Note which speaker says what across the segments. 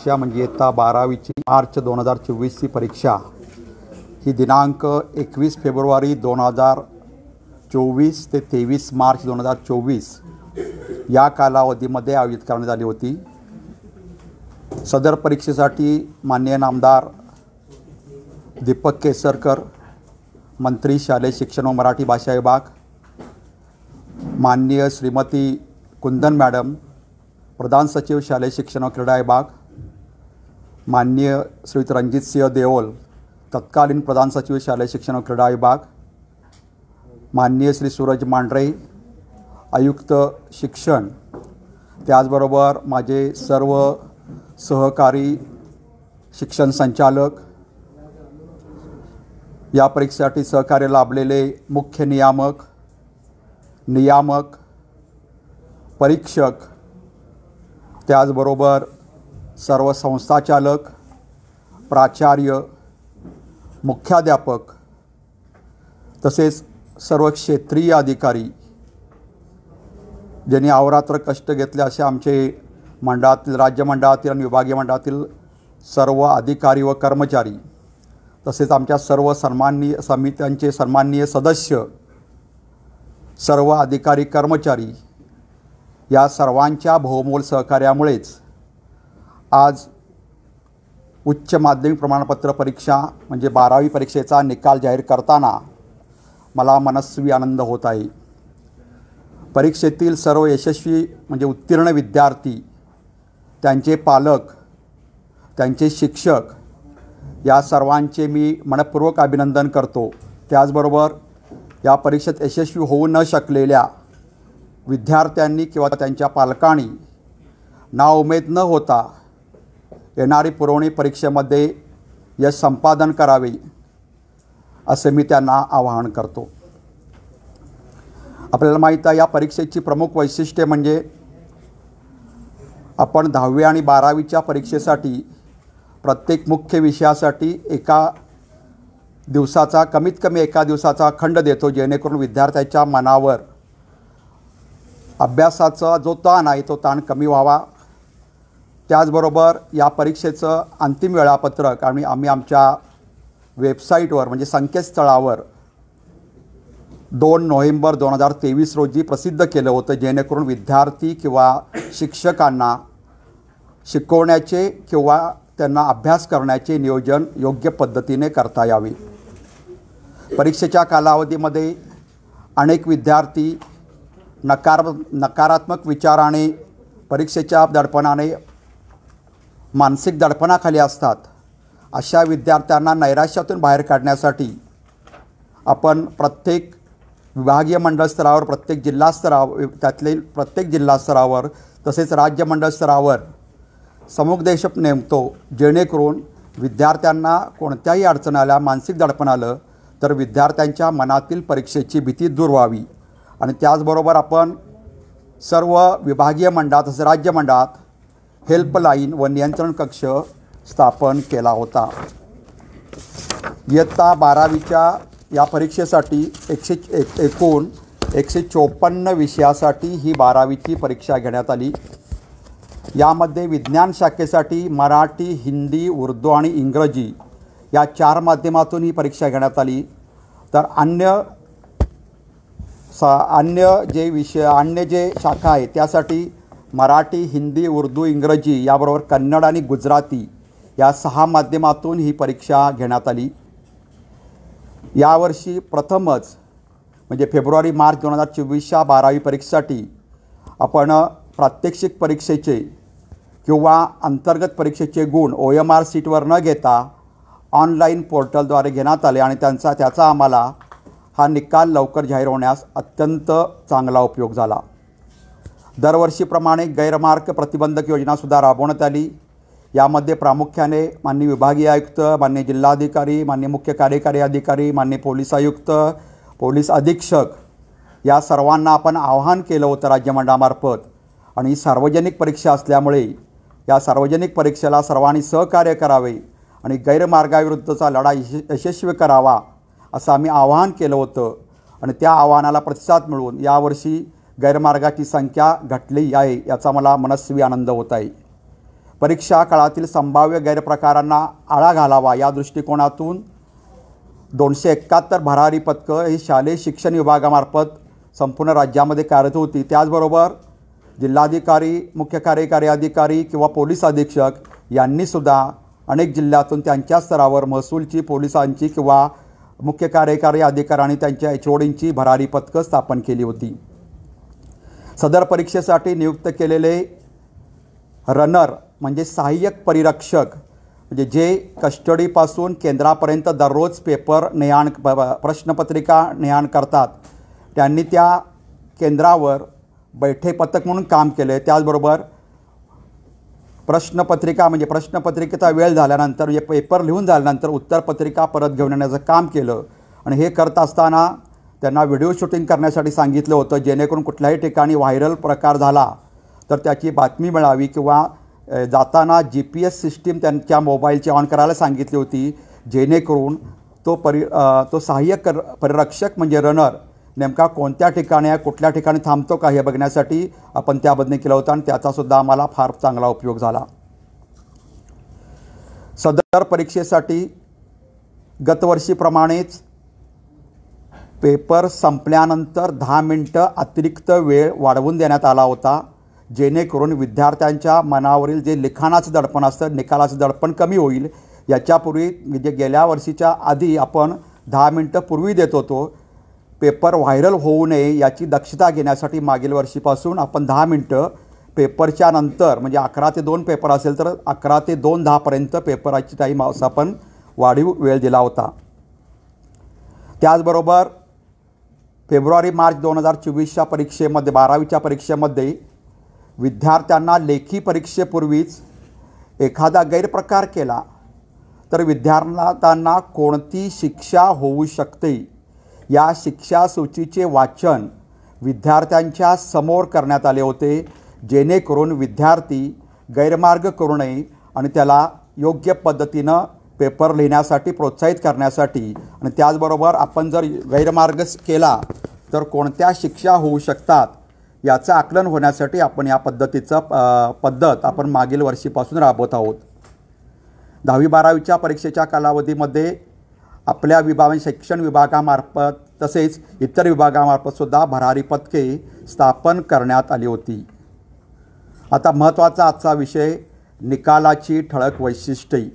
Speaker 1: परीक्षा म्हणजे इयत्ता 12वीची मार्च 2024ची परीक्षा ही दिनांक 21 फेब्रुवारी 2024 ते 23 मार्च 2024 या कालावधीमध्ये आयोजित करण्यात आली होती। सदर परीक्षेसाठी माननीय नामदार दीपक केसरकर, मंत्री शालेय शिक्षण व मराठी भाषा विभाग, माननीय श्रीमती कुंदन मॅडम, प्रधान सचिव शालेय शिक्षण व क्रीडा विभाग, माननीय श्रीयुत रणजित सिंह देओल, तत्कालीन प्रधान सचिव शालेय शिक्षण व क्रीडा विभाग, माननीय श्री सूरज मांढरे, आयुक्त शिक्षण, त्याचबरोबर माझे सर्व सहकारी शिक्षण संचालक, या परीक्षेसाठी सहकार्य लाभलेले मुख्य नियामक, परीक्षक, त्याचबरोबर सर्व संस्थाचालक, प्राचार्य, मुख्याध्यापक तसेच सर्व क्षेत्रीय अधिकारी ज्यांनी अहोरात्र कष्ट घेतले असे आमचे मंडळातील, राज्य मंडळातील आणि विभागीय मंडळातील सर्व अधिकारी व कर्मचारी, तसेच आमच्या सर्व सन्माननीय समित्यांचे सन्माननीय सदस्य, सर्व अधिकारी कर्मचारी, या सर्वांच्या बहुमोल सहकार्यामुळेच आज उच्च माध्यमिक प्रमाणपत्र परीक्षा म्हणजे 12वी परीक्षेचा निकाल जाहीर करताना मला मनस्वी आनंद होत आहे। परीक्षेतील सर्व यशस्वी म्हणजे उत्तीर्ण विद्यार्थी, त्यांचे पालक, त्यांचे शिक्षक या सर्वांचे मी मनपूर्वक अभिनंदन करतो। त्याचबरोबर या परीक्षेत यशस्वी होऊ न शकलेल्या विद्यार्थ्यांनी किंवा त्यांच्या पालकांनी नाउमेद न होता येणारी पुरवणी परीक्षेमध्ये यश संपादन करावे असे मी त्यांना आवाहन करतो। आपल्याला माहीत आहे या परीक्षेची प्रमुख वैशिष्ट्ये म्हणजे आपण 10वी आणि 12वीच्या परीक्षेसाठी प्रत्येक मुख्य विषयासाठी एका दिवसाचा कमीत कमी एका दिवसाचा खंड देतो, जेणेकरून विद्यार्थ्याच्या मनावर अभ्यासाचा जो ताण आहे तो ताण कमी व्हावा। त्याचबरोबर या परीक्षेचं अंतिम वेळापत्रक आम्ही आमच्या वेबसाईटवर म्हणजे संकेतस्थळावर 2 नोव्हेंबर 2023 रोजी प्रसिद्ध केलं होतं, जेणेकरून विद्यार्थी किंवा शिक्षकांना शिकवण्याचे किंवा त्यांना अभ्यास करण्याचे नियोजन योग्य पद्धतीने करता यावे। परीक्षेच्या कालावधीमध्ये अनेक विद्यार्थी नकारात्मक विचाराने, परीक्षेच्या दडपणाने, मानसिक दडपणाखाली असतात। अशा विद्यार्थ्यांना नैराश्यातून बाहेर काढण्यासाठी आपण प्रत्येक विभागीय मंडळ स्तरावर, प्रत्येक जिल्हा स्तरावर, त्यातले प्रत्येक जिल्हा स्तरावर तसेच राज्य मंडळ स्तरावर समुपदेशक नेमतो, जेणेकरून विद्यार्थ्यांना कोणत्याही अडचण आल्या, मानसिक दडपण आलं तर विद्यार्थ्यांच्या मनातील परीक्षेची भीती दूर व्हावी। आणि त्याचबरोबर आपण सर्व विभागीय मंडळात तसेच राज्य मंडळात हेल्पलाईन व नियंत्रण कक्ष स्थापन केला होता। इयत्ता 12वीच्या या परीक्षेसाठी एकूण 154 विषयासाठी ही 12वीची परीक्षा घेण्यात आली। यामध्ये विज्ञान शाखेसाठी मराठी, हिंदी, उर्दू आणि इंग्रजी या 4 माध्यमातून ही परीक्षा घेण्यात आली। तर अन्य जे शाखा आहे त्यासाठी मराठी, हिंदी, उर्दू, इंग्रजी याबरोबर कन्नड आणि गुजराती या 6 माध्यमातून ही परीक्षा घेण्यात आली। यावर्षी प्रथमच म्हणजे फेब्रुवारी मार्च 2024च्या 12वी परीक्षेसाठी आपण प्रात्यक्षिक परीक्षेचे किंवा अंतर्गत परीक्षेचे गुण OMR सीटवर न घेता ऑनलाईन पोर्टलद्वारे घेण्यात आले आणि त्याचा आम्हाला हा निकाल लवकर जाहीर होण्यास अत्यंत चांगला उपयोग झाला। दरवर्षीप्रमाणे गैरमार्ग प्रतिबंधक योजनासुद्धा राबवण्यात आली। यामध्ये प्रामुख्याने माननीय विभागीय आयुक्त, माननीय जिल्हाधिकारी, माननीय मुख्य कार्यकारी अधिकारी, माननीय पोलीस आयुक्त, पोलीस अधीक्षक या सर्वांना आपण आवाहन केलं होतं राज्यमंडळामार्फत। आणि सार्वजनिक परीक्षा असल्यामुळे या सार्वजनिक परीक्षेला सर्वांनी सहकार्य करावे आणि गैरमार्गाविरुद्धचा लढा यशस्वी करावा असं आम्ही आवाहन केलं होतं। आणि त्या आवाहनाला प्रतिसाद मिळून यावर्षी गैरमार्गाची संख्या घटली आहे याचा मला मनस्वी आनंद होत आहे। परीक्षा काळातील संभाव्य गैरप्रकारांना आळा घालावा या दृष्टिकोनातून 271 भरारी पथकं ही शालेय शिक्षण विभागामार्फत संपूर्ण राज्यामध्ये कार्यरत होती। त्याचबरोबर जिल्हाधिकारी, मुख्य कार्यकारी अधिकारी किंवा पोलीस अधीक्षक यांनीसुद्धा अनेक जिल्ह्यातून त्यांच्या स्तरावर महसूलची, पोलिसांची किंवा मुख्य कार्यकारी अधिकारी आणि त्यांच्या HODंची भरारी पथकं स्थापन केली होती। सदर परीक्षेसाठी नियुक्त केलेले रनर म्हणजे सहाय्यक परिरक्षक म्हणजे जे कस्टडीपासून केंद्रापर्यंत दररोज पेपर नेहाण प्रश्नपत्रिका नेहाण करतात, त्यांनी त्या केंद्रावर बैठे पथक म्हणून काम केले। त्याचबरोबर प्रश्नपत्रिका म्हणजे प्रश्नपत्रिकेचा वेळ झाल्यानंतर म्हणजे पेपर लिहून झाल्यानंतर उत्तरपत्रिका परत घेऊन येण्याचं काम केलं आणि हे करत असताना त्यांना व्हिडिओ शूटिंग करण्यासाठी सांगितलं होतं, जेणेकरून कुठल्याही ठिकाणी व्हायरल प्रकार झाला तर त्याची बातमी मिळावी किंवा जाताना GPS सिस्टीम त्यांच्या मोबाईलची ऑन करायला सांगितली होती, जेणेकरून तो सहाय्यक परिरक्षक म्हणजे रनर नेमका कोणत्या ठिकाणी आहे, कुठल्या ठिकाणी थांबतो का हे बघण्यासाठी आपण त्याबद्दल केलं होतं आणि त्याचासुद्धा आम्हाला फार चांगला उपयोग झाला। सदर परीक्षेसाठी गतवर्षीप्रमाणेच पेपर संपल्यानंतर 10 मिनिटं अतिरिक्त वेळ वाढवून देण्यात आला होता, जेणेकरून विद्यार्थ्यांच्या मनावरील जे लिखाणाचं दडपण असतं, निकालाचं दडपण कमी होईल। याच्यापूर्वी म्हणजे गेल्या वर्षीच्या आधी आपण 10 मिनिटं पूर्वी देत होतो। पेपर व्हायरल होऊ नये याची दक्षता घेण्यासाठी मागील वर्षीपासून आपण 10 मिनिटं पेपरच्या नंतर म्हणजे 11 ते 2 पेपर असेल तर 11 ते 2:10 पर्यंत पेपराची टाईम आपण वाढीव वेळ दिला होता। त्याचबरोबर फेब्रुवारी-मार्च 2024च्या परीक्षेमध्ये 12वीच्या परीक्षेमध्ये विद्यार्थ्यांना लेखी परीक्षेपूर्वीच एखादा गैरप्रकार केला तर विद्यार्थ्यांना कोणती शिक्षा होऊ शकते या शिक्षा सूचीचे वाचन विद्यार्थ्यांच्या समोर करण्यात आले होते, जेणेकरून विद्यार्थी गैरमार्ग करू नये आणि त्याला योग्य पद्धतीनं पेपर लिहिण्यासाठी प्रोत्साहित करण्यासाठी आणि त्याचबरोबर आपण जर गैरमार्ग केला तर कोणत्या शिक्षा होऊ शकतात याचं आकलन होण्यासाठी आपण या पद्धत आपण मागील वर्षीपासून राबवत आहोत। 10वी-12वीच्या परीक्षेच्या कालावधीमध्ये आपल्या शिक्षण विभागामार्फत तसेच इतर विभागामार्फतसुद्धा भरारी पथके स्थापन करण्यात आली होती। आता महत्त्वाचा आजचा विषय निकालाची ठळक वैशिष्ट्ये।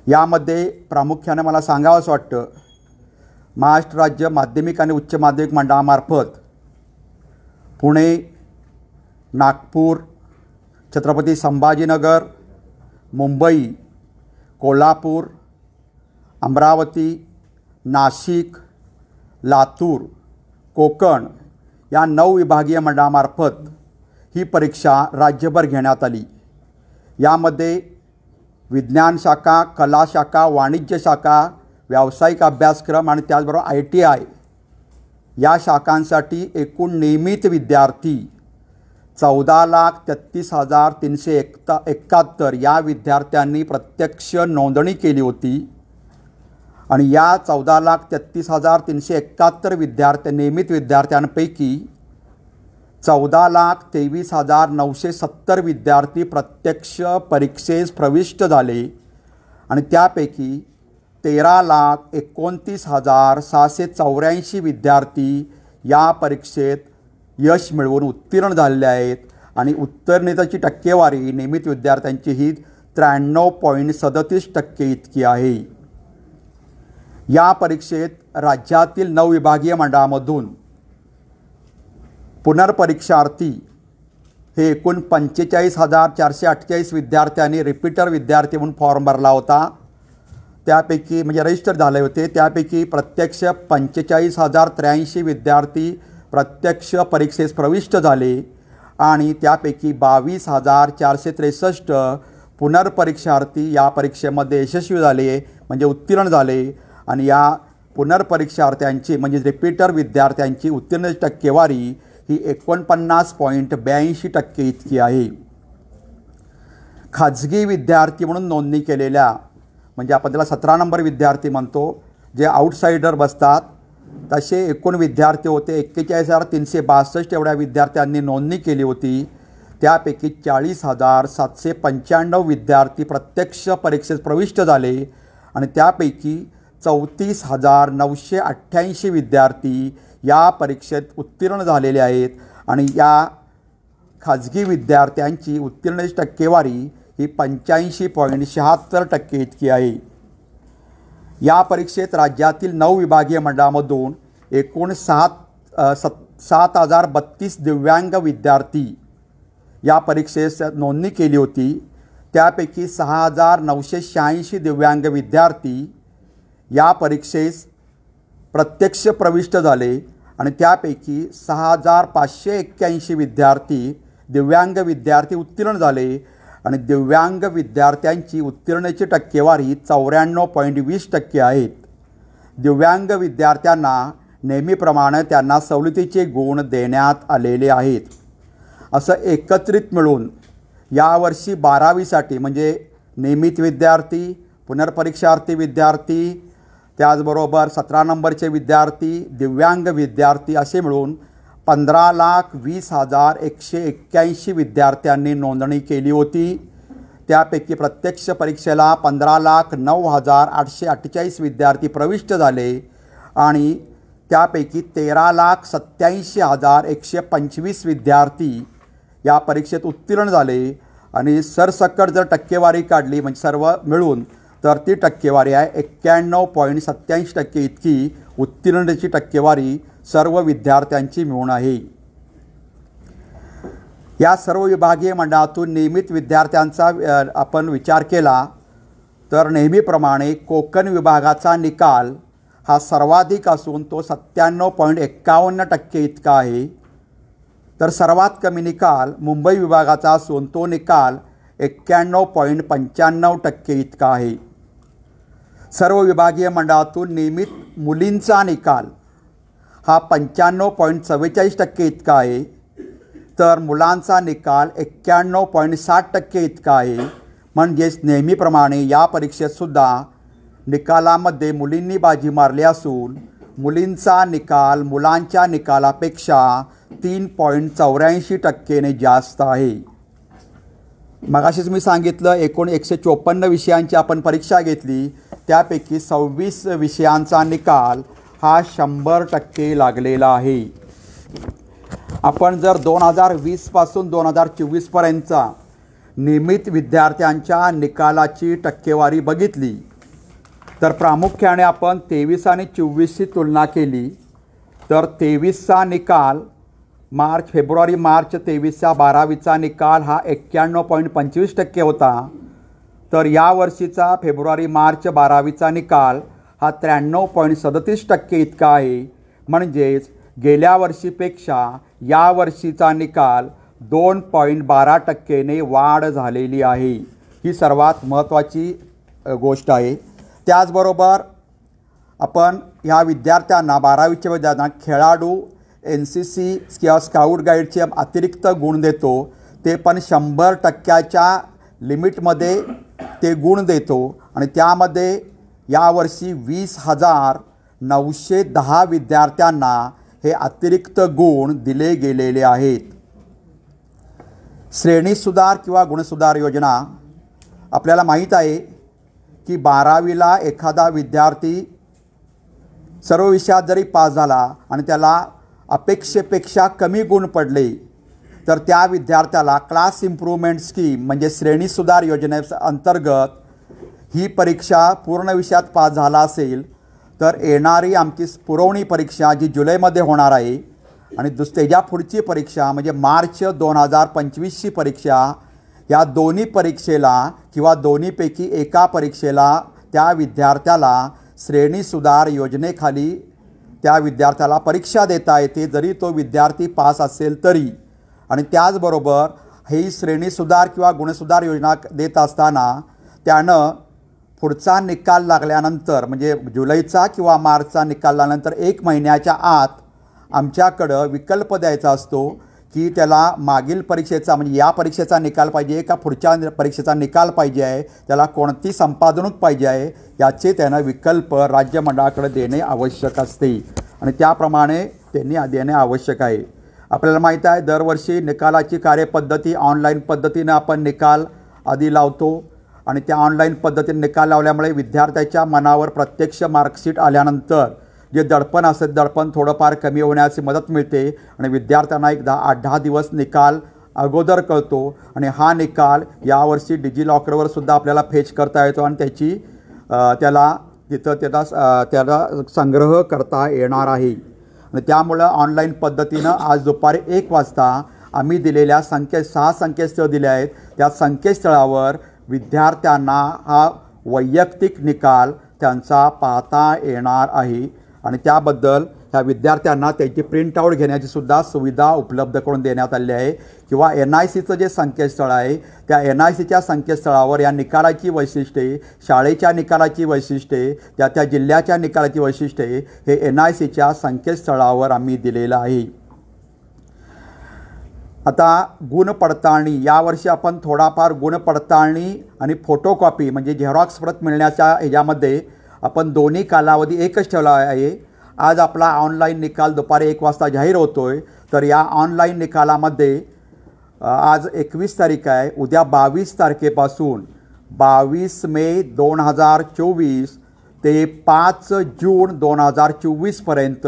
Speaker 1: यामध्ये प्रामुख्याने मला सांगावंसं वाटतं, महाराष्ट्र राज्य माध्यमिक आणि उच्च माध्यमिक मंडळामार्फत पुणे, नागपूर, छत्रपती संभाजीनगर, मुंबई, कोल्हापूर, अमरावती, नाशिक, लातूर, कोकण या 9 विभागीय मंडळामार्फत ही परीक्षा राज्यभर घेण्यात आली। यामध्ये विज्ञान शाखा, कला शाखा, वाणिज्य शाखा, व्यावसायिक अभ्यासक्रम आणि त्याचबरोबर ITI या शाखांसाठी एकूण नियमित विद्यार्थी 14,33,371 या विद्यार्थ्यांनी प्रत्यक्ष नोंदणी केली होती आणि या 14,33,371 नियमित विद्यार्थ्यांपैकी 14,23,970 विद्यार्थी प्रत्यक्ष परीक्षेस प्रविष्ट झाले आणि त्यापैकी 13,29,684 विद्यार्थी या परीक्षेत यश मिळवून उत्तीर्ण झालेले आहेत आणि उत्तीर्णतेची टक्केवारी नियमित विद्यार्थ्यांची ही 93.37% इतकी आहे। या परीक्षेत राज्यातील 9 विभागीय मंडळामधून पुनर्परीक्षार्थी हे एकूण 45,448 विद्यार्थ्यांनी रिपीटर विद्यार्थी म्हणून फॉर्म भरला होता। त्यापैकी म्हणजे रजिस्टर झाले होते, त्यापैकी प्रत्यक्ष 45,083 विद्यार्थी प्रत्यक्ष परीक्षेस प्रविष्ट झाले आणि त्यापैकी 22,463 पुनर्परीक्षार्थी या परीक्षेमध्ये यशस्वी झाले म्हणजे उत्तीर्ण झाले आणि या पुनर्परीक्षार्थ्यांची म्हणजे रिपीटर विद्यार्थ्यांची उत्तीर्ण टक्केवारी ही 49.82% इतकी आहे। खाजगी विद्यार्थी म्हणून नोंदणी केलेल्या म्हणजे आपण त्याला 17 नंबर विद्यार्थी म्हणतो, जे आउटसाइडर बसतात, तसे एकूण विद्यार्थी होते 41,362 एवढ्या विद्यार्थ्यांनी नोंदणी केली होती। त्यापैकी 40,795 विद्यार्थी प्रत्यक्ष परीक्षेत प्रविष्ट झाले आणि त्यापैकी 34,988 विद्यार्थी या परीक्षेत उत्तीर्ण झालेले आहेत आणि या खाजगी विद्यार्थ्यांची उत्तीर्णतेची टक्केवारी ही 85.76% इतकी आहे. या परीक्षेत राज्यातील 9 विभागीय मंडळामधून एकूण 7,032 दिव्यांग विद्यार्थी या परीक्षेस नोंदणी केली होती. त्यापैकी 6,986 दिव्यांग विद्यार्थी या परीक्षेस प्रत्यक्ष प्रविष्ट झाले आणि त्यापैकी 6,581 दिव्यांग विद्यार्थी उत्तीर्ण झाले आणि दिव्यांग विद्यार्थ्यांची उत्तीर्णतेची टक्केवारी 94.20% आहेत. दिव्यांग विद्यार्थ्यांना नेहमीप्रमाणे त्यांना सवलतीचे गुण देण्यात आलेले आहेत. असं एकत्रित मिळून यावर्षी 12वीसाठी म्हणजे नियमित विद्यार्थी, पुनर्परीक्षार्थी विद्यार्थी, त्याचबरोबर 17 नंबरचे विद्यार्थी, दिव्यांग विद्यार्थी असे मिळून 15,20,181 विद्यार्थ्यांनी नोंदणी केली होती. त्यापैकी प्रत्यक्ष परीक्षेला 15,09,848 विद्यार्थी प्रविष्ट झाले आणि त्यापैकी 13,87,125 विद्यार्थी या परीक्षेत उत्तीर्ण झाले आणि सरसकट जर टक्केवारी काढली म्हणजे सर्व मिळून तर ती टक्केवारी आहे 91.87% इतकी उत्तीर्णतेची टक्केवारी सर्व विद्यार्थ्यांची मिळून आहे. या सर्व विभागीय मंडळातून नियमित विद्यार्थ्यांचा आपण विचार केला तर नेहमीप्रमाणे कोकण विभागाचा निकाल हा सर्वाधिक असून तो 97.51% इतका आहे. तर सर्वात कमी निकाल मुंबई विभागाचा असून तो निकाल 91.95% इतका आहे. सर्व विभागीय मंडळातून नियमित मुलींचा निकाल हा 95.44% इतका आहे. तर मुलांचा निकाल 91.60% इतका आहे. म्हणजेच नेहमीप्रमाणे या परीक्षेतसुद्धा निकालामध्ये मुलींनी बाजी मारली असून मुलींचा निकाल मुलांच्या निकालापेक्षा 3.84% जास्त आहे. मगाशीच मी सांगितलं एकूण 154 विषयांची आपण परीक्षा घेतली. त्यापैकी 26 विषयांचा निकाल हा 100% लागलेला आहे. आपण जर 2020 पासून 2024पर्यंतचा नियमित विद्यार्थ्यांच्या निकालाची टक्केवारी बघितली तर प्रामुख्याने आपण 23 आणि 24ची तुलना केली तर 23चा निकाल फेब्रुवारी मार्च 23चा 12वीचा निकाल हा 91.25% होता. तर यावर्षीचा फेब्रुवारी मार्च 12वीचा निकाल हा 93.37% इतका आहे. म्हणजेच गेल्या वर्षीपेक्षा यावर्षीचा निकाल 2.12%ने वाढ झालेली आहे. ही सर्वात महत्त्वाची गोष्ट आहे. त्याचबरोबर आपण ह्या विद्यार्थ्यांना 12वीच्या विद्यार्थ्यांना खेळाडू NCC किंवा स्काउट गाईडचे अतिरिक्त गुण देतो. ते पण 100%च्या लिमिटमध्ये ते गुण देतो आणि त्यामध्ये यावर्षी 20,910 विद्यार्थ्यांना हे अतिरिक्त गुण दिले गेलेले आहेत. श्रेणी सुधार किंवा गुणसुधार योजना आपल्याला माहीत आहे की 12वीला एखादा विद्यार्थी सर्व विषयात जरी पास झाला आणि त्याला अपेक्षेपेक्षा कमी गुण पडले तर त्या विद्यार्थ्याला क्लास इम्प्रूव्हमेंट स्कीम म्हणजे श्रेणी सुधार योजनेअंतर्गत ही परीक्षा पूर्ण विषयात पास झाला असेल तर येणारी आमची पुरवणी परीक्षा जी जुलैमध्ये होणार आहे आणि त्याच्या पुढची परीक्षा म्हणजे मार्च 2025ची परीक्षा या दोन्ही परीक्षेला किंवा दोन्हीपैकी एका परीक्षेला त्या विद्यार्थ्याला श्रेणी सुधार योजनेखाली त्या विद्यार्थ्याला परीक्षा देता येते जरी तो विद्यार्थी पास असेल तरी. आणि त्याचबरोबर ही श्रेणी सुधार किंवा गुणसुधार योजना देत असताना त्यानं पुढचा निकाल लागल्यानंतर म्हणजे जुलैचा किंवा मार्चचा निकाल लागल्यानंतर 1 महिन्याच्या आत आमच्याकडं विकल्प द्यायचा असतो की त्याला मागील परीक्षेचा म्हणजे या परीक्षेचा निकाल पाहिजे का पुढच्या परीक्षेचा निकाल पाहिजे आहे, त्याला कोणती संपादनूक पाहिजे आहे याचे त्यानं विकल्प राज्य मंडळाकडे देणे आवश्यक असते आणि त्याप्रमाणे त्यांनी देणे आवश्यक आहे. आपल्याला माहीत आहे दरवर्षी निकालाची कार्यपद्धती ऑनलाईन पद्धतीनं आपण निकाल आधी लावतो आणि त्या ऑनलाईन पद्धतीने निकाल लावल्यामुळे विद्यार्थ्याच्या मनावर प्रत्यक्ष मार्कशीट आल्यानंतर जे दडपण असते दडपण थोडंफार कमी होण्याची मदत मिळते आणि विद्यार्थ्यांना एक 8-10 दिवस निकाल अगोदर कळतो आणि हा निकाल यावर्षी डिजिलॉकरवर सुद्धा आपल्याला फेच करता येतो आणि त्याला संग्रह करता येणार आहे आणि त्यामुळं ऑनलाईन पद्धतीनं आज दुपारी 1 वाजता आम्ही दिलेल्या 6 संकेतस्थळ दिले आहेत त्या संकेतस्थळावर विद्यार्थ्यांना हा वैयक्तिक निकाल त्यांचा पाहता येणार आहे आणि त्याबद्दल ह्या विद्यार्थ्यांना त्याची प्रिंटआउट घेण्याची सुद्धा सुविधा उपलब्ध करून देण्यात आली आहे किंवा NICचं जे संकेतस्थळ आहे त्या NICच्या संकेतस्थळावर या निकालाची वैशिष्ट्ये शाळेच्या निकालाची वैशिष्ट्ये त्या जिल्ह्याच्या निकालाची वैशिष्ट्ये हे NICच्या संकेतस्थळावर आम्ही दिलेलं आहे। आता गुणपडताळणी यावर्षी आपण थोडाफार गुणपडताळणी आणि फोटोकॉपी म्हणजे झेरॉक्स प्रत मिळण्याच्या ह्याच्यामध्ये आपण दोन्ही कालावधी एकच ठेवला आहे। आज आपला ऑनलाईन निकाल दुपारी 1 वाजता जाहीर होतोय तर या ऑनलाईन निकालामध्ये आज 21 तारीख आहे उद्या 22 तारखेपासून 22 मे 2024 ते 5 जून 2024 पर्यंत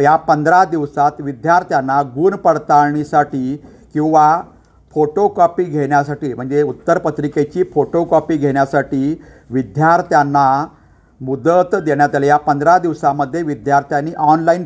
Speaker 1: या 15 दिवसात विद्यार्थ्यांना गुणपडताळणीसाठी किंवा फोटोकॉपी घेण्यासाठी म्हणजे उत्तरपत्रिकेची फोटोकॉपी घेण्यासाठी विद्यार्थ्यांना मुदत देण्यात आली। या 15 दिवसामध्ये विद्यार्थ्यांनी ऑनलाईन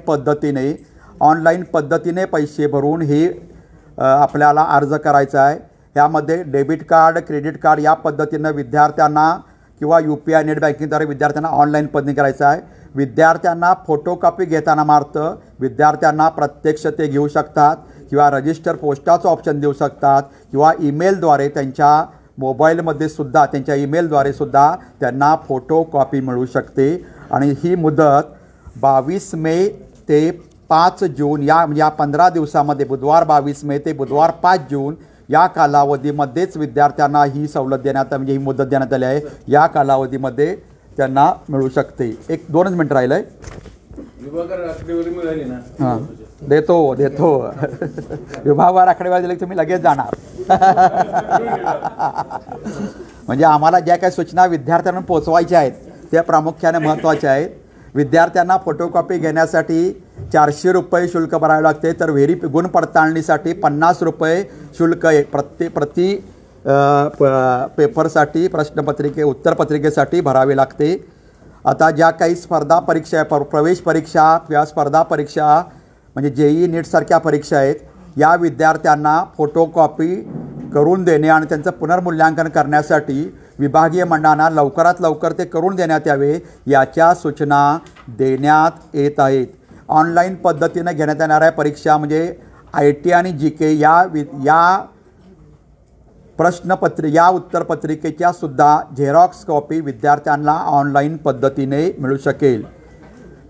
Speaker 1: पद्धतीने पैसे भरून हे आपल्याला अर्ज करायचा आहे। यामध्ये डेबिट कार्ड क्रेडिट कार्ड या पद्धतीनं विद्यार्थ्यांना किंवा UPI नेट बँकिंगद्वारे विद्यार्थ्यांना ऑनलाईन पद्धतीने करायचं आहे। विद्यार्थ्यांना फोटोकॉपी घेताना मात्र विद्यार्थ्यांना प्रत्यक्ष ते घेऊ शकतात किंवा रजिस्टर पोस्टाचं ऑप्शन देऊ शकतात किंवा ईमेलद्वारे त्यांच्या मोबाईलमध्ये सुद्धा त्यांच्या ईमेलद्वारे सुद्धा त्यांना फोटोकॉपी मिळू शकते आणि ही मुदत 22 मे ते 5 जून या 15 दिवसामध्ये बुधवार 22 मे ते बुधवार 5 जून या कालावधीमध्येच विद्यार्थ्यांना ही सवलत देण्यात म्हणजे ही मुदत देण्यात आली आहे। या कालावधीमध्ये त्यांना मिळू शकते। 1-2 मिनिट राहिलं आहे
Speaker 2: विभागावर आकडेवारी मिळाली ना
Speaker 1: हां देतो विभागावर आकडेवारी दिली तुम्ही लगेच जाणार म्हणजे आम्हाला ज्या काही सूचना विद्यार्थ्यांना पोचवायच्या आहेत त्या प्रामुख्याने महत्त्वाच्या आहेत। विद्यार्थ्यांना फोटोकॉपी घेण्यासाठी 400 रुपये शुल्क भरावे लागते तर गुणपडताळणीसाठी 50 रुपये शुल्क प्रति पेपरसाठी उत्तरपत्रिकेसाठी भरावे लागते। आता ज्या काही स्पर्धा परीक्षा प्रवेश परीक्षा किंवा स्पर्धा परीक्षा म्हणजे JEE NEET सारख्या परीक्षा आहेत या विद्यार्थ्यांना फोटोकॉपी करून देणे आणि त्यांचं पुनर्मूल्यांकन करण्यासाठी विभागीय मंडळांना लवकरात लवकर ते करून देण्यात यावे याच्या सूचना देण्यात येत आहेत। ऑनलाईन पद्धतीने घेण्यात येणाऱ्या परीक्षा म्हणजे IT आणि GK या उत्तरपत्रिकेच्या सुद्धा झेरॉक्स कॉपी विद्यार्थ्यांना ऑनलाईन पद्धतीने मिळू शकेल।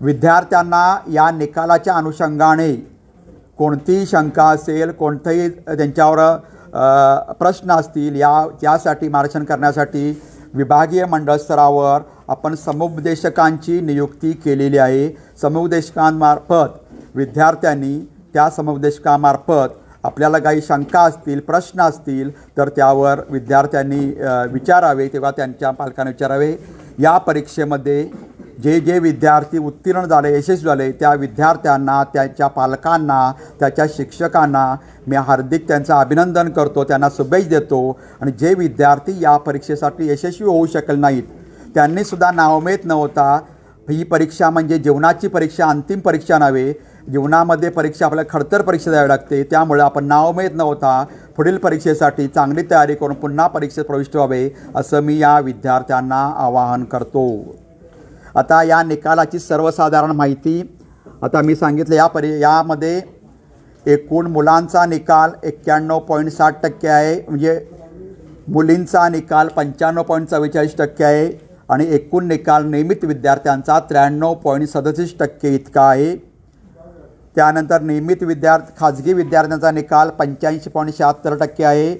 Speaker 1: विद्यार्थ्यांना या निकालाच्या अनुषंगाने कोणतीही शंका असेल कोणतेही त्यांच्यावर प्रश्न असतील त्यासाठी मार्गदर्शन करण्यासाठी विभागीय मंडळ स्तरावर आपण समुपदेशकांची नियुक्ती केलेली आहे। समुपदेशकांमार्फत विद्यार्थ्यांनी त्या समुपदेशकामार्फत आपल्याला काही शंका असतील प्रश्न असतील तर त्यावर विद्यार्थ्यांनी विचारावे तेव्हा त्यांच्या पालकांना विचारावे। या परीक्षेमध्ये जे विद्यार्थी उत्तीर्ण झाले यशस्वी झाले त्या विद्यार्थ्यांना त्यांच्या पालकांना त्याच्या शिक्षकांना मी हार्दिक त्यांचं अभिनंदन करतो त्यांना शुभेच्छा देतो आणि जे विद्यार्थी या परीक्षेसाठी यशस्वी होऊ शकले नाहीत त्यांनीसुद्धा नाउमेद न होता ही परीक्षा म्हणजे जीवनाची परीक्षा अंतिम परीक्षा नव्हे जीवनामध्ये परीक्षा आपल्याला खडतर परीक्षा द्यावी लागते त्यामुळे आपण नाउमेद न होता पुढील परीक्षेसाठी चांगली तयारी करून पुन्हा परीक्षेत प्रविष्ट व्हावे असं मी या विद्यार्थ्यांना आवाहन करतो। आता या निकालाची सर्वसाधारण माहिती आता मी सांगितलं यामध्ये एकूण मुलांचा निकाल 91.60% आहे म्हणजे मुलींचा निकाल 95.44% आहे आणि एकूण निकाल नियमित विद्यार्थ्यांचा 93.37% इतका आहे। त्यानंतर नियमित खाजगी विद्यार्थ्यांचा निकाल 85.76% आहे।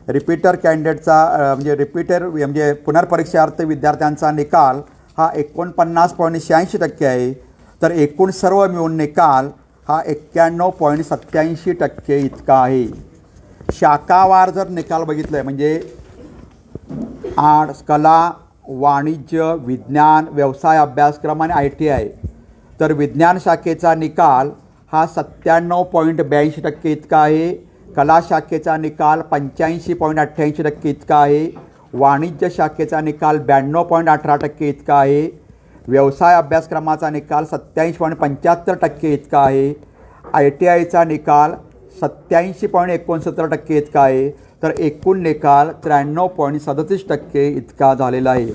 Speaker 1: रिपीटर कॅन्डिडेटचा म्हणजे पुनर्परीक्षार्थ विद्यार्थ्यांचा निकाल हा 49.86% आहे तर एकूण सर्व मिळून निकाल हा 91.87% इतका आहे. शाखावार जर निकाल बघितलं आहे म्हणजे आर्ट्स, कला, वाणिज्य, विज्ञान, व्यवसाय अभ्यासक्रम आणि ITI, तर विज्ञान शाखेचा निकाल हा 97.82% इतका आहे. कला शाखेचा निकाल 85.88% इतका आहे. वाणिज्य शाखेचा निकाल 92.18% इतका आहे. व्यवसाय अभ्यासक्रमाचा निकाल 87.75% इतका आहे. ITIचा निकाल 87.69% इतका आहे. तर एकूण निकाल 93.37% इतका झालेला आहे.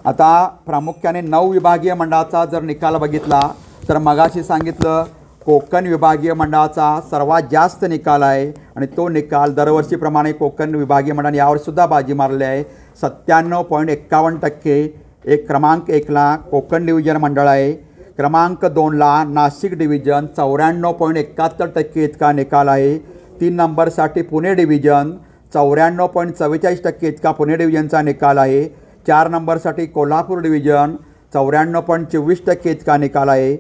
Speaker 1: आता प्रामुख्याने 9 विभागीय मंडळाचा जर निकाल बघितला तर मगाशी सांगितलं कोकण विभागीय मंडळाचा सर्वात जास्त निकाल आहे आणि तो निकाल दरवर्षीप्रमाणे कोकण विभागीय मंडळाने यावर्षीसुद्धा बाजी मारली आहे. 97.51%. क्रमांक 1ला कोकण डिव्हिजन मंडळ आहे. क्रमांक 2ला नाशिक डिव्हिजन 94.71% इतका निकाल आहे. 3 नंबरसाठी पुणे डिव्हिजन 94.44% इतका पुणे डिव्हिजनचा निकाल आहे. 4 नंबरसाठी कोल्हापूर डिव्हिजन 94.24% इतका निकाल आहे.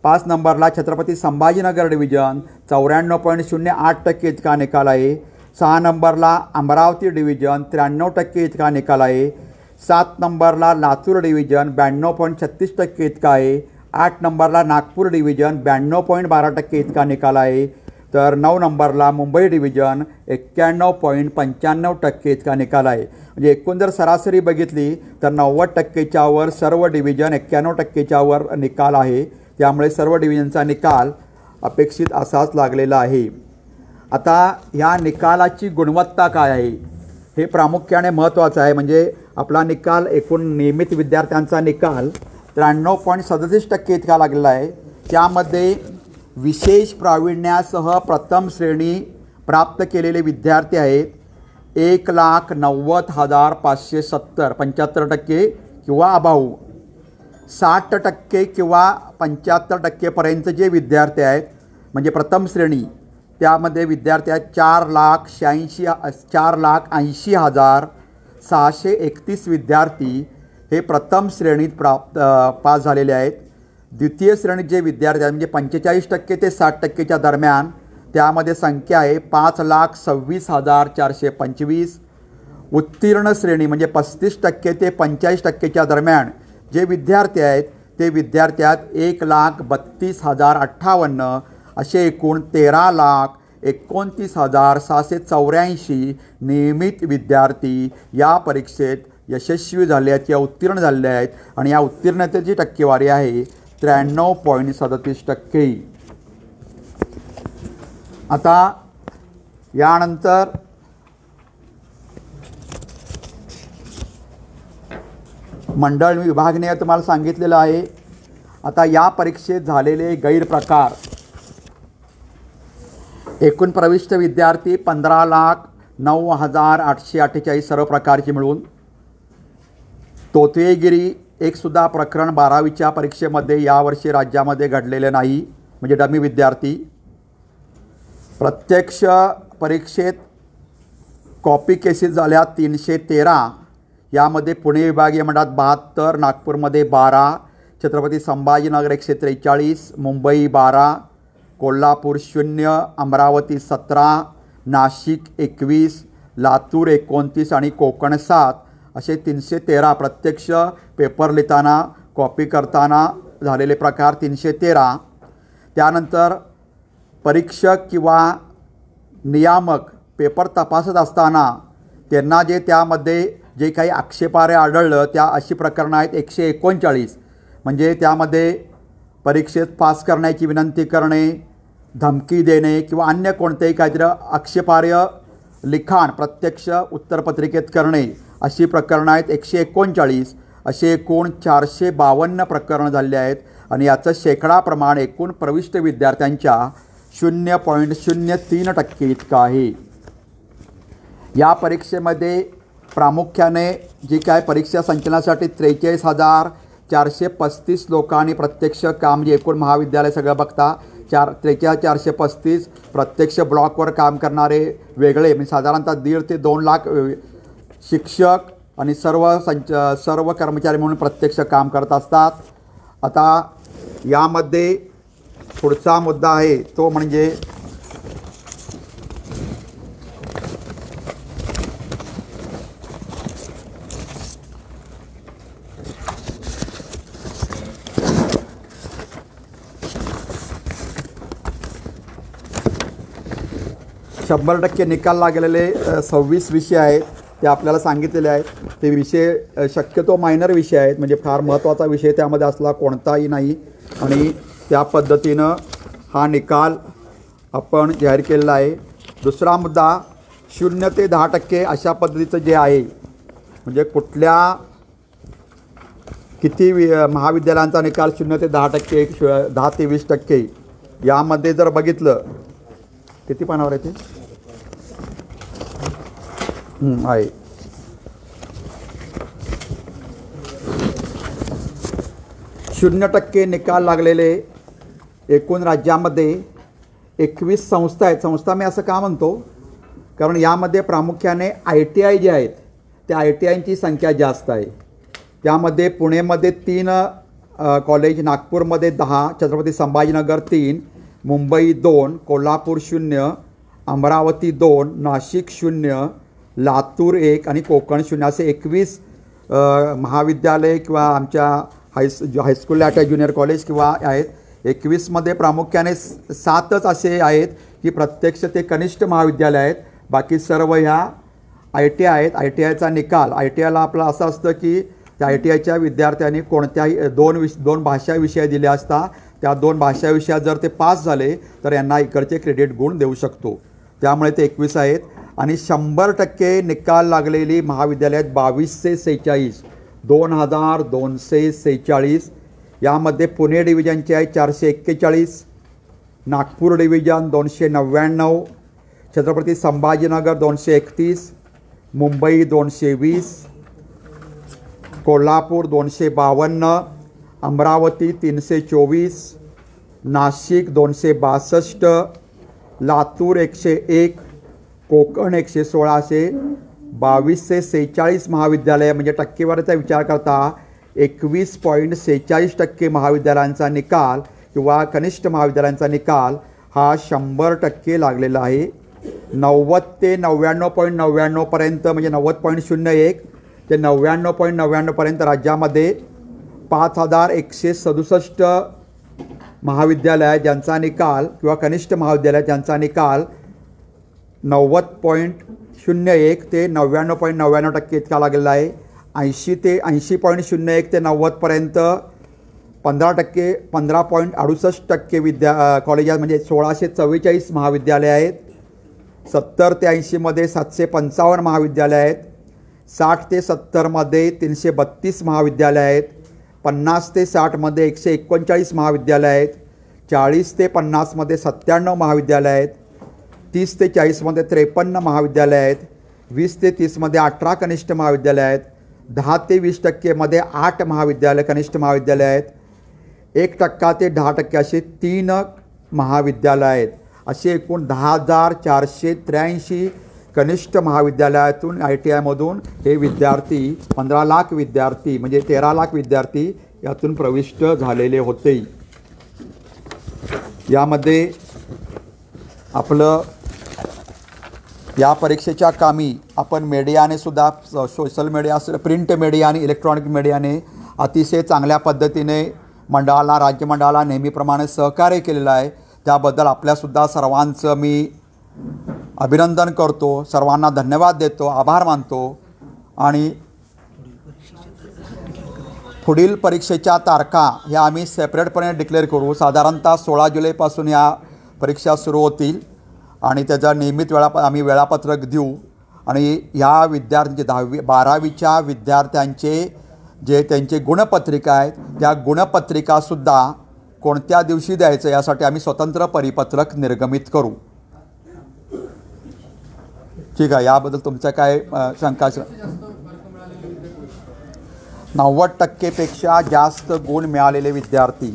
Speaker 1: 5 नंबरला छत्रपती संभाजीनगर डिव्हिजन 94.08% इतका निकाल आहे. 6 नंबरला अमरावती डिव्हिजन 93% इतका निकाल आहे. 7 नंबरला लातूर डिव्हिजन 92.36% इतका आहे. 8 नंबरला नागपूर डिव्हिजन 92.12% इतका निकाल आहे. तर 9 नंबरला मुंबई डिव्हिजन 91.95% इतका निकाल आहे. म्हणजे एकूण जर सरासरी बघितली तर 90%च्या वर सर्व डिव्हिजन 91%च्या वर निकाल आहे. त्यामुळे सर्व डिव्हिजनचा निकाल अपेक्षित असाच लागलेला आहे. आता ह्या निकालाची गुणवत्ता काय आहे हे प्रामुख्याने महत्त्वाचं आहे. म्हणजे आपला निकाल एकूण नियमित विद्यार्थ्यांचा निकाल 93.37% इतका लागलेला आहे. त्यामध्ये विशेष प्रावीण्यासह प्रथम श्रेणी प्राप्त केलेले विद्यार्थी आहेत 1,90,570 75% किंवा अभाव. 60% किंवा 75%पर्यंत जे विद्यार्थी आहेत म्हणजे प्रथम श्रेणी त्यामध्ये विद्यार्थी आहेत 4,80,631 विद्यार्थी हे प्रथम श्रेणीत पास झालेले आहेत. द्वितीय श्रेणीत जे विद्यार्थी आहेत म्हणजे 45% ते 60%च्या दरम्यान त्यामध्ये संख्या आहे 5,26,425. उत्तीर्ण श्रेणी म्हणजे 35% ते 45%च्या दरम्यान जे विद्यार्थी आहेत ते विद्यार्थी आहेत 1,32,058. असे एकूण 13,29,684 नियमित विद्यार्थी या परीक्षेत यशस्वी झाले आहेत किंवा उत्तीर्ण झालेले आहेत आणि या उत्तीर्णतेची टक्केवारी आहे 93.37%. आता यानंतर मंडळ विभागने तुम्हाला सांगितलेलं आहे. आता या परीक्षेत झालेले गैरप्रकार एकूण प्रविष्ट विद्यार्थी 15,09,848 सर्व प्रकारचे मिळून. तोतवेगिरी एकसुद्धा प्रकरण 12वीच्या परीक्षेमध्ये यावर्षी राज्यामध्ये घडलेले नाही म्हणजे डमी विद्यार्थी. प्रत्यक्ष परीक्षेत कॉपी केसेस झाल्या 313. यामध्ये पुणे विभागीय मंडळात 72, नागपूरमध्ये 12, छत्रपती संभाजीनगर 143, मुंबई 12, कोल्हापूर 0, अमरावती 17, नाशिक 21, लातूर 29 आणि कोकण 7 असे 313 प्रत्यक्ष पेपर लिहिताना कॉपी करताना झालेले प्रकार 313. त्यानंतर परीक्षक किंवा नियामक पेपर तपासत असताना त्यांना जे त्यामध्ये जे काही आक्षेपार्ह आढळलं त्या अशी प्रकरणं आहेत 139. म्हणजे त्यामध्ये परीक्षेत पास करण्याची विनंती करणे, धमकी देणे किंवा अन्य कोणतेही काहीतरी आक्षेपार्ह लिखाण प्रत्यक्ष उत्तरपत्रिकेत करणे अशी प्रकरणं आहेत 139. असे एकूण 452 प्रकरणं झालेली आहेत आणि याचं शेकडा प्रमाण एकूण प्रविष्ट विद्यार्थ्यांच्या 0.03% इतकं आहे. या परीक्षेमध्ये प्रामुख्याने जी काय परीक्षा संचलनासाठी 43,435 लोकांनी प्रत्यक्ष काम म्हणजे एकूण महाविद्यालय सगळं बघता 43,435 प्रत्यक्ष ब्लॉकवर काम करणारे वेगळे म्हणजे साधारणतः 1.5 ते 2 लाख शिक्षक आणि सर्व कर्मचारी म्हणून प्रत्यक्ष काम करत असतात. आता यामध्ये पुढचा मुद्दा आहे तो म्हणजे शंभर टक्के निकाल लागलेले 26 विषय आहेत ते आपल्याला सांगितलेले आहेत. ते विषय शक्यतो मायनर विषय आहेत, म्हणजे फार महत्त्वाचा विषय त्यामध्ये असला कोणताही नाही. आणि त्या पद्धतीनं हा निकाल आपण जाहीर केलेला आहे. दुसरा मुद्दा 0 ते 10% अशा पद्धतीचं जे आहे, म्हणजे कुठल्या किती महाविद्यालयांचा निकाल 0 ते 10%, 10 ते 20% यामध्ये जर बघितलं, किती पानावर आहे ते आहे 0% निकाल लागलेले एकूण राज्यामध्ये 21 संस्था आहेत. संस्था मी असं का म्हणतो, कारण यामध्ये प्रामुख्याने ITI जे आहेत त्या ITIंची संख्या जास्त आहे. त्यामध्ये पुणेमध्ये 3 कॉलेज, नागपूरमध्ये 10, छत्रपती संभाजीनगर 3, मुंबई 2, कोल्हापूर 0, अमरावती 2, नाशिक 0, लातूर 1 आणि कोकण 0 असे 21 महाविद्यालय किंवा आमच्या हायस्कूल अटॅच ज्युनियर कॉलेज किंवा आहेत. 21मध्ये प्रामुख्याने 7च असे आहेत की प्रत्यक्ष ते कनिष्ठ महाविद्यालय आहेत. बाकी सर्व ह्या ITI आहेत. ITIचा निकाल, ITIला आपलं असं असतं की त्या ITIच्या विद्यार्थ्यांनी कोणत्याही दोन भाषा विषय दिले असता त्या 2 भाषा विषयात जर ते पास झाले तर यांना इकडचे क्रेडिट गुण देऊ शकतो. त्यामुळे ते 21 आहेत. आणि 100% निकाल लागलेली महाविद्यालय आहेत 2246, 2246. यामध्ये पुणे डिव्हिजनचे आहे 441, नागपूर डिव्हिजन 299, छत्रपती संभाजीनगर 231, मुंबई 220, कोल्हापूर 252, अमरावती 324, नाशिक 262, लातूर 101, कोकण 116 असे 2246 महाविद्यालय, म्हणजे टक्केवारीचा विचार करता 21.46% महाविद्यालयांचा निकाल किंवा कनिष्ठ महाविद्यालयांचा निकाल हा 100% लागलेला आहे. 90 ते 99.99पर्यंत म्हणजे 90.01 ते 99.99पर्यंत राज्यामध्ये 5167 महाविद्यालय ज्यांचा निकाल किंवा कनिष्ठ महाविद्यालय ज्यांचा निकाल 90.01 ते 99.99% इतका लागलेला आहे. 80 ते 80.01 ते 90पर्यंत 15%, 15.68% कॉलेजात म्हणजे 1644 महाविद्यालय आहेत. 70 ते 80मध्ये 755 महाविद्यालय आहेत. 60 ते 70मध्ये 332 महाविद्यालय आहेत. 50 ते 60मध्ये 139 महाविद्यालय आहेत. 40 ते 50मध्ये 97 महाविद्यालय आहेत. 30 ते 40मध्ये 53 महाविद्यालय आहेत. 20 ते 30मध्ये 18 कनिष्ठ महाविद्यालय आहेत. 10 ते 20%मध्ये 8 महाविद्यालय कनिष्ठ महाविद्यालय आहेत. 1% ते 10% असे 3 महाविद्यालय आहेत. असे एकूण 10,483 कनिष्ठ महाविद्यालयातून ITIमधून हे विद्यार्थी 15 लाख विद्यार्थी म्हणजे 13 लाख विद्यार्थी यातून प्रविष्ट झालेले होते. यामध्ये आपलं या परीक्षेच्या कामी आपण मीडियाने सुद्धा, सोशल मीडिया, प्रिंट मीडिया आणि इलेक्ट्रॉनिक मीडियाने अतिशय चांगल्या पद्धतीने मंडळाला, राज्यमंडळाला नेहमीप्रमाणे सहकार्य केलेलं आहे. त्याबद्दल आपल्यासुद्धा सर्वांचं मी अभिनंदन करतो, सर्वांना धन्यवाद देतो, आभार मानतो. आणि पुढील परीक्षेच्या तारखा ह्या आम्ही सेपरेटपणे डिक्लेअर करू. साधारणतः 16 जुलैपासून या परीक्षा सुरू होतील आणि त्याचा नियमित आम्ही वेळापत्रक देऊ. आणि ह्या विद्यार्थ्यांचे 10वी 12वीच्या विद्यार्थ्यांचे जे त्यांचे गुणपत्रिका आहेत त्या गुणपत्रिकासुद्धा कोणत्या दिवशी द्यायचं यासाठी आम्ही स्वतंत्र परिपत्रक निर्गमित करू. ठीक आहे, याबद्दल तुमचं काय शंका? 90%पेक्षा जास्त गुण मिळालेले विद्यार्थी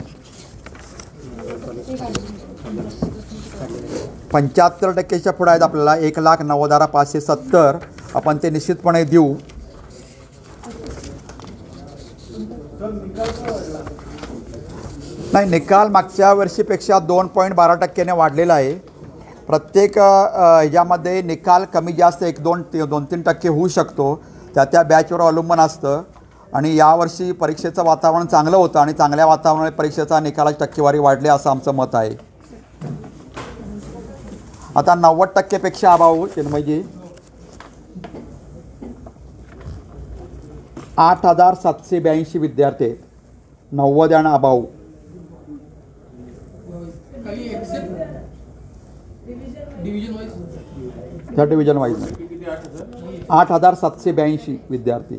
Speaker 1: 75%च्या पुढे आहेत. आपल्याला 1,90,570 आपण ते निश्चितपणे देऊ. नाही, निकाल मागच्या वर्षीपेक्षा 2.12% वाढलेला आहे. प्रत्येक ह्याच्यामध्ये निकाल कमी जास्त 2-3% होऊ शकतो. त्या बॅचवर अवलंबून असतं. आणि यावर्षी परीक्षेचं वातावरण चांगलं होतं आणि चांगल्या वातावरणामुळे परीक्षेचा निकालाची टक्केवारी वाढली असं आमचं मत आहे. आता 90%पेक्षा अभाव चिन्मयजी 8,782 विद्यार्थी आहेत. 90 आणि अभाव. डिव्हिजन वाईज नाही. 8,782 विद्यार्थी.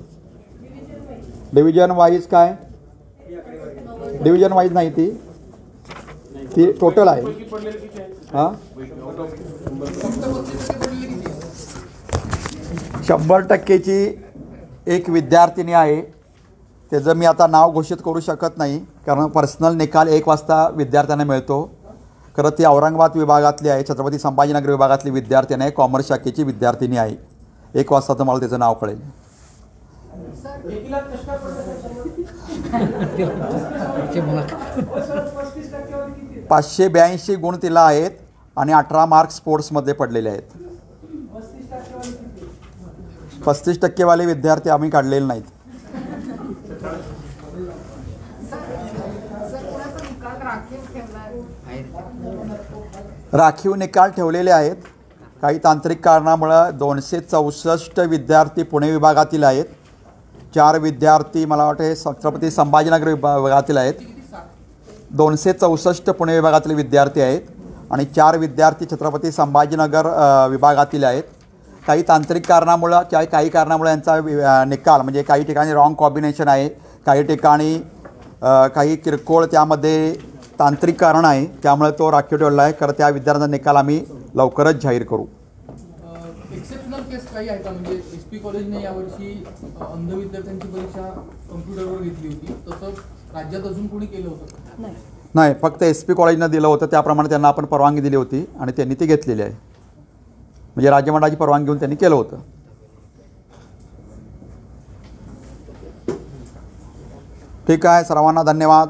Speaker 1: डिव्हिजन वाईज काय? डिव्हिजन वाईज नाही, ती टोटल आहे. हां, 100%ची एक विद्यार्थिनी आहे. त्याचं मी आता नाव घोषित करू शकत नाही कारण पर्सनल निकाल 1 वाजता विद्यार्थ्यांना मिळतो. खरं ती औरंगाबाद विभागातली आहे, छत्रपती संभाजीनगर विभागातली विद्यार्थिनी आहे, कॉमर्स शाखेची विद्यार्थिनी आहे. 1 वाजता तुम्हाला त्याचं नाव कळेल. 582 गुण तिला आहेत आणि 18 मार्क्स स्पोर्ट्समध्ये पडलेले आहेत. 35% विद्यार्थी आम्ही काढलेले नाहीत. राखीव निकाल ठेवलेले आहेत. काही तांत्रिक कारणामुळं 264 विद्यार्थी पुणे विभागातील आहेत. 4 विद्यार्थी मला वाटते छत्रपती संभाजीनगर विभागातील आहेत. 264 पुणे विभागातील विद्यार्थी आहेत आणि 4 विद्यार्थी छत्रपती संभाजीनगर विभागातील आहेत. काही तांत्रिक कारणामुळं काही कारणामुळे यांचा निकाल म्हणजे काही ठिकाणी रॉंग कॉम्बिनेशन आहे, काही ठिकाणी काही किरकोळ त्यामध्ये तांत्रिक कारण आहे, त्यामुळे तो राखीव ठेवला आहे. खरं त्या विद्यार्थ्यांचा निकाल आम्ही लवकरच जाहीर करू.
Speaker 3: एक्सेप्शनल केस काही आहे का? म्हणजे SP कॉलेजने यावर्षी अंध विद्यार्थ्यांची परीक्षा कम्प्युटरवर घेतली होती, तसं राज्यात अजून कोणी केलं होतं?
Speaker 1: नाही, फक्त SP कॉलेजनं दिलं होतं. त्याप्रमाणे त्यांना आपण परवानगी दिली होती आणि त्यांनी ती घेतलेली आहे. म्हणजे राज्यमंडळाची परवानगी घेऊन त्यांनी केलं होतं. ठीक आहे, सर्वांना धन्यवाद.